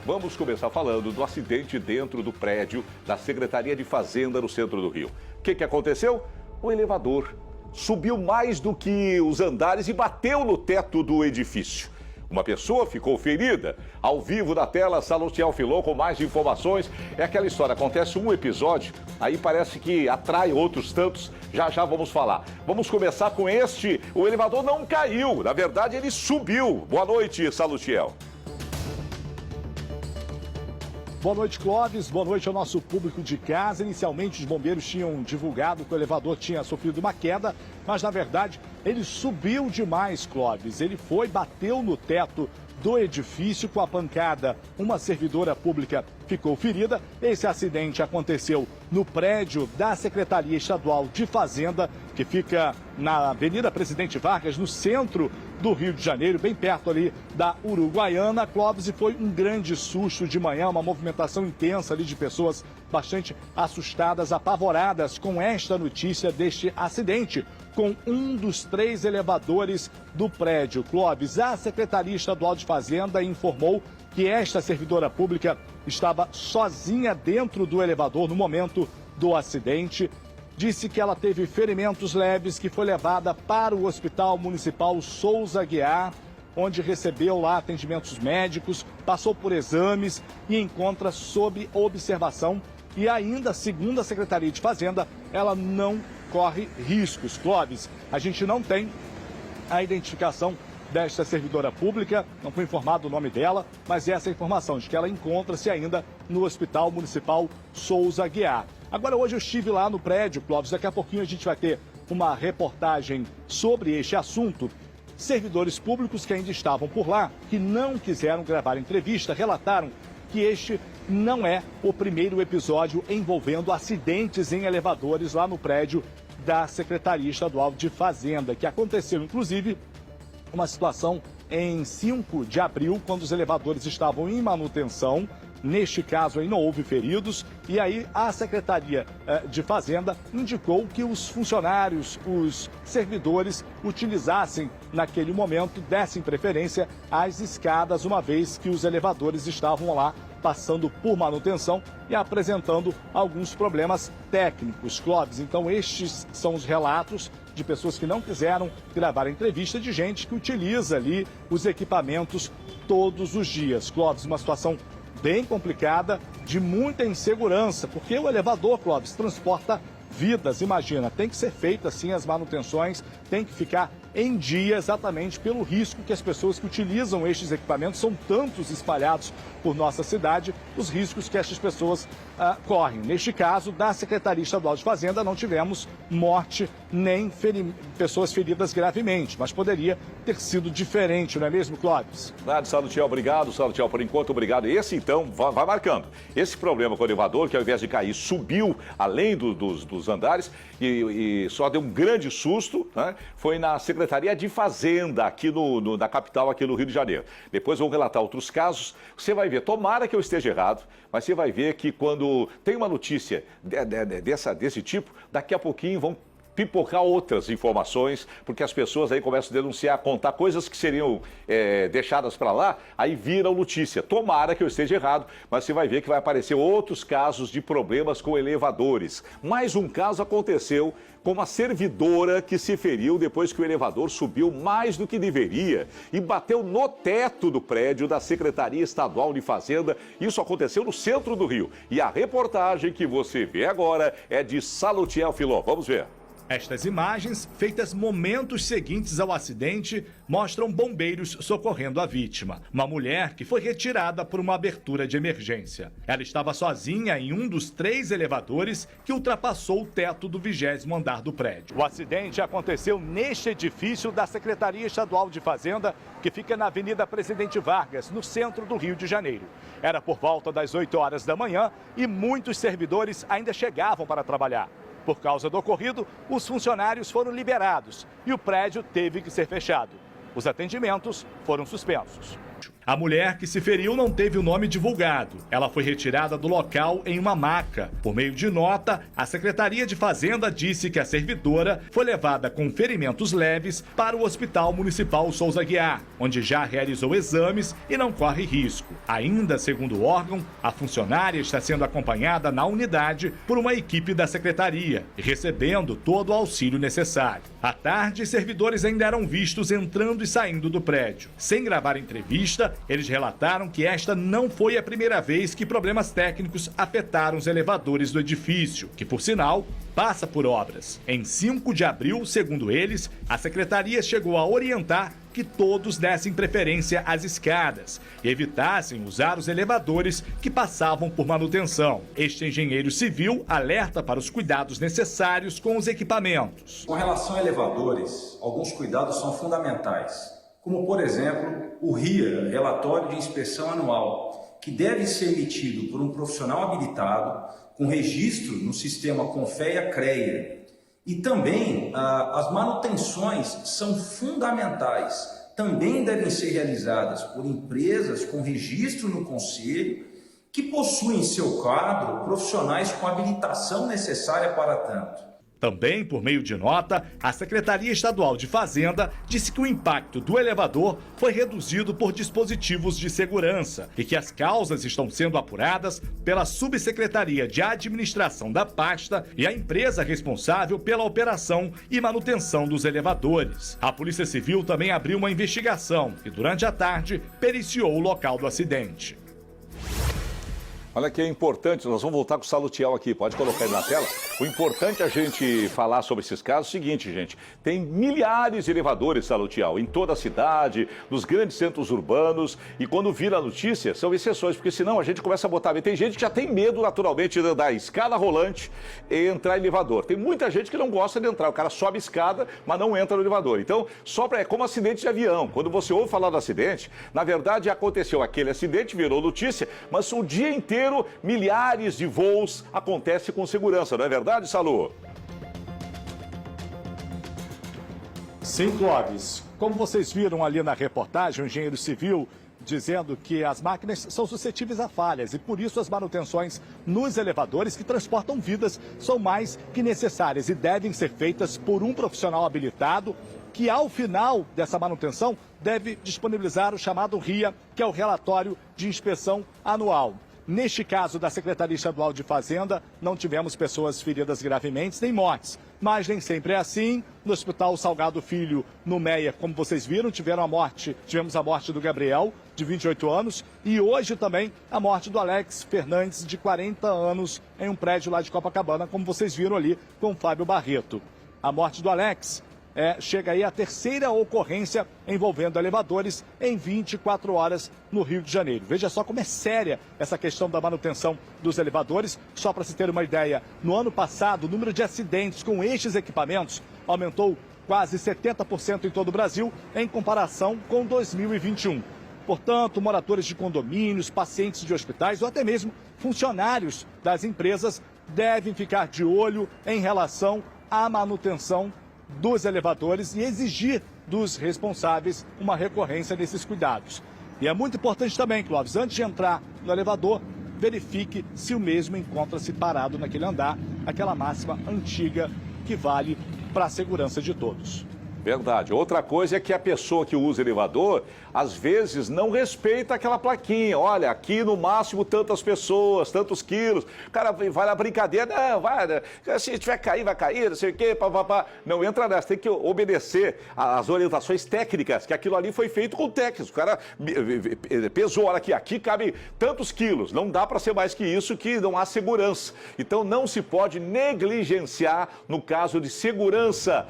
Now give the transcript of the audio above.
Vamos começar falando do acidente dentro do prédio da Secretaria de Fazenda no centro do Rio. O que aconteceu? O elevador subiu mais do que os andares e bateu no teto do edifício. Uma pessoa ficou ferida. Ao vivo da tela, Salutiel Filon com mais informações. É aquela história, acontece um episódio, aí parece que atrai outros tantos. Já já vamos falar. Vamos começar com este. O elevador não caiu, na verdade ele subiu. Boa noite, Salutiel. Boa noite, Clóvis. Boa noite ao nosso público de casa. Inicialmente, os bombeiros tinham divulgado que o elevador tinha sofrido uma queda, mas, na verdade, ele subiu demais, Clóvis. Ele bateu no teto do edifício com a pancada. Uma servidora pública ficou ferida. Esse acidente aconteceu no prédio da Secretaria Estadual de Fazenda, que fica na Avenida Presidente Vargas, no centro do Rio de Janeiro, bem perto ali da Uruguaiana, Clóvis, e foi um grande susto de manhã, uma movimentação intensa ali de pessoas bastante assustadas, apavoradas com esta notícia deste acidente com um dos 3 elevadores do prédio. Clóvis, a Secretaria Estadual de Fazenda informou que esta servidora pública estava sozinha dentro do elevador no momento do acidente. Disse que ela teve ferimentos leves, que foi levada para o Hospital Municipal Souza Aguiar, onde recebeu lá atendimentos médicos, passou por exames e encontra sob observação. E ainda, segundo a Secretaria de Fazenda, ela não corre riscos. Clóvis, a gente não tem a identificação desta servidora pública, não foi informado o nome dela, mas essa é a informação de que ela encontra-se ainda no Hospital Municipal Souza Aguiar. Agora, hoje eu estive lá no prédio, Clóvis, daqui a pouquinho a gente vai ter uma reportagem sobre este assunto. Servidores públicos que ainda estavam por lá, que não quiseram gravar entrevista, relataram que este não é o primeiro episódio envolvendo acidentes em elevadores lá no prédio da Secretaria Estadual de Fazenda, que aconteceu, inclusive, uma situação em 5 de abril, quando os elevadores estavam em manutenção. Neste caso aí não houve feridos e aí a Secretaria de Fazenda indicou que os funcionários, os servidores utilizassem naquele momento, dessem preferência às escadas, uma vez que os elevadores estavam lá passando por manutenção e apresentando alguns problemas técnicos. Clóvis, então estes são os relatos de pessoas que não quiseram gravar a entrevista, de gente que utiliza ali os equipamentos todos os dias. Clóvis, uma situação bem complicada, de muita insegurança, porque o elevador, Clóvis, transporta vidas, imagina, tem que ser feita assim as manutenções, tem que ficar em dia exatamente pelo risco que as pessoas que utilizam estes equipamentos, são tantos espalhados por nossa cidade, os riscos que estas pessoas correm. Neste caso, da Secretaria Estadual de Fazenda, não tivemos morte nem pessoas feridas gravemente, mas poderia ter sido diferente, não é mesmo, Clóvis? Nada, Salutiel, obrigado, Salutiel, por enquanto, obrigado. Esse, então, vai marcando. Esse problema com o elevador, que ao invés de cair, subiu além dos andares e só deu um grande susto, né? Foi na Secretaria de Fazenda, aqui na capital, aqui no Rio de Janeiro. Depois vou relatar outros casos. Você vai ver, tomara que eu esteja errado, mas você vai ver que quando tem uma notícia desse tipo, daqui a pouquinho vão pipocar outras informações, porque as pessoas aí começam a denunciar, contar coisas que seriam deixadas para lá, aí viram notícia. Tomara que eu esteja errado, mas você vai ver que vai aparecer outros casos de problemas com elevadores. Mais um caso aconteceu com uma servidora que se feriu depois que o elevador subiu mais do que deveria e bateu no teto do prédio da Secretaria Estadual de Fazenda. Isso aconteceu no centro do Rio. E a reportagem que você vê agora é de Salutiel Filon. Vamos ver. Estas imagens, feitas momentos seguintes ao acidente, mostram bombeiros socorrendo a vítima. Uma mulher que foi retirada por uma abertura de emergência. Ela estava sozinha em um dos 3 elevadores que ultrapassou o teto do 20º andar do prédio. O acidente aconteceu neste edifício da Secretaria Estadual de Fazenda, que fica na Avenida Presidente Vargas, no centro do Rio de Janeiro. Era por volta das 8 horas da manhã e muitos servidores ainda chegavam para trabalhar. Por causa do ocorrido, os funcionários foram liberados e o prédio teve que ser fechado. Os atendimentos foram suspensos. A mulher que se feriu não teve o nome divulgado. Ela foi retirada do local em uma maca. Por meio de nota, a Secretaria de Fazenda disse que a servidora foi levada com ferimentos leves para o Hospital Municipal Souza Aguiar, onde já realizou exames e não corre risco. Ainda, segundo o órgão, a funcionária está sendo acompanhada na unidade por uma equipe da Secretaria e recebendo todo o auxílio necessário. À tarde, servidores ainda eram vistos entrando e saindo do prédio. Sem gravar entrevista, eles relataram que esta não foi a primeira vez que problemas técnicos afetaram os elevadores do edifício, que, por sinal, passa por obras. Em 5 de abril, segundo eles, a Secretaria chegou a orientar que todos dessem preferência às escadas e evitassem usar os elevadores que passavam por manutenção. Este engenheiro civil alerta para os cuidados necessários com os equipamentos. Com relação a elevadores, alguns cuidados são fundamentais, como, por exemplo, o RIA, Relatório de Inspeção Anual, que deve ser emitido por um profissional habilitado com registro no sistema Confea-CREA. E também as manutenções são fundamentais, também devem ser realizadas por empresas com registro no Conselho, que possuem em seu quadro profissionais com habilitação necessária para tanto. Também, por meio de nota, a Secretaria Estadual de Fazenda disse que o impacto do elevador foi reduzido por dispositivos de segurança e que as causas estão sendo apuradas pela Subsecretaria de Administração da pasta e a empresa responsável pela operação e manutenção dos elevadores. A Polícia Civil também abriu uma investigação e, durante a tarde, periciou o local do acidente. Olha que é importante, nós vamos voltar com o Salutiel aqui, pode colocar ele na tela. O importante é a gente falar sobre esses casos é o seguinte, gente, tem milhares de elevadores, Salutiel, em toda a cidade, nos grandes centros urbanos, e quando vira a notícia, são exceções, porque senão a gente começa a botar... Tem gente que já tem medo, naturalmente, de andar escada rolante e entrar em elevador. Tem muita gente que não gosta de entrar, o cara sobe a escada, mas não entra no elevador. Então, é como acidente de avião. Quando você ouve falar do acidente, na verdade aconteceu aquele acidente, virou notícia, mas o dia inteiro milhares de voos acontecem com segurança, não é verdade, Salu? Sim, Clóvis. Como vocês viram ali na reportagem, o engenheiro civil dizendo que as máquinas são suscetíveis a falhas e por isso as manutenções nos elevadores que transportam vidas são mais que necessárias e devem ser feitas por um profissional habilitado que, ao final dessa manutenção, deve disponibilizar o chamado RIA, que é o Relatório de Inspeção Anual. Neste caso da Secretaria Estadual de Fazenda, não tivemos pessoas feridas gravemente nem mortes. Mas nem sempre é assim. No Hospital Salgado Filho, no Meia, como vocês viram, tivemos a morte do Gabriel, de 28 anos, e hoje também a morte do Alex Fernandes, de 40 anos, em um prédio lá de Copacabana, como vocês viram ali com o Fábio Barreto. A morte do Alex chega aí a terceira ocorrência envolvendo elevadores em 24 horas no Rio de Janeiro. Veja só como é séria essa questão da manutenção dos elevadores. Só para se ter uma ideia, no ano passado, o número de acidentes com estes equipamentos aumentou quase 70% em todo o Brasil, em comparação com 2021. Portanto, moradores de condomínios, pacientes de hospitais ou até mesmo funcionários das empresas devem ficar de olho em relação à manutenção dos elevadores e exigir dos responsáveis uma recorrência desses cuidados. E é muito importante também, Clóvis, antes de entrar no elevador, verifique se o mesmo encontra-se parado naquele andar, aquela máxima antiga que vale para a segurança de todos. Verdade. Outra coisa é que a pessoa que usa elevador, às vezes, não respeita aquela plaquinha. Olha, aqui no máximo tantas pessoas, tantos quilos. O cara vai na brincadeira, não, vai, se tiver cair, vai cair, não sei o quê, papapá. Não entra nessa, tem que obedecer às orientações técnicas, que aquilo ali foi feito com técnicos. O cara pesou, olha aqui cabe tantos quilos. Não dá para ser mais que isso, que não há segurança. Então, não se pode negligenciar no caso de segurança